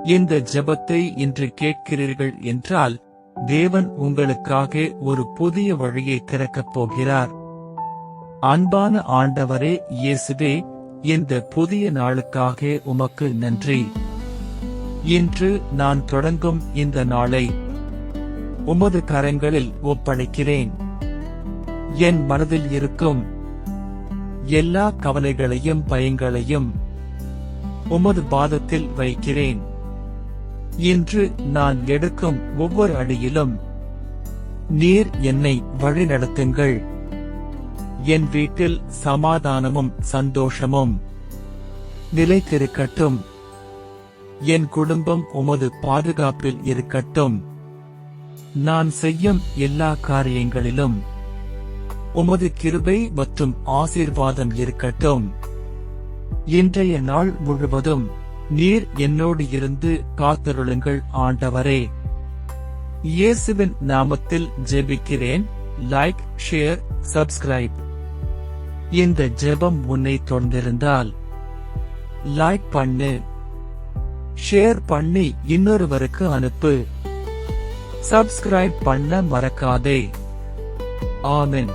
இந்த ஜெபத்தை இன்று கேட்கிறீர்கள் என்றால் தேவன் உங்களுக்காக ஒரு புதிய வழியை திறக்கப் போகிறார். அன்பான ஆண்டவரே இயேசுவே, இந்த புதிய நாளுக்காக உமக்கு நன்றி. இன்று நான் தொடங்கும் இந்த நாளை உமது கரங்களில் ஒப்படைக்கிறேன். என் மனதில் இருக்கும் எல்லா கவலைகளையும் பயங்களையும் உமது பாதத்தில் வைக்கிறேன். இன்று நான் எடுக்கும் ஒவ்வொரு அடியிலும் நீர் என்னை வழிநடத்துங்கள். என் வீட்டில் சமாதானமும் சந்தோஷமும் நிலைத்திருக்கட்டும். என் குடும்பம் உமது பாதுகாப்பில் இருக்கட்டும். நான் செய்யும் எல்லா காரியங்களிலும் உமது கிருபை மற்றும் ஆசீர்வாதம் இருக்கட்டும். இன்றைய நாள் முழுவதும் நீர் என்னோடு இருந்து காத்தருளுங்கள் ஆண்டவரே. இயேசுவின் நாமத்தில் ஜெபிக்கிறேன். Like, share, subscribe. இந்த ஜெபம் உன்னை தொடர்ந்திருந்தால் லைக் பண்ணு, ஷேர் பண்ணி இன்னொருவருக்கு அனுப்பு. சப்ஸ்கிரைப் பண்ண மறக்காதே. ஆமென்.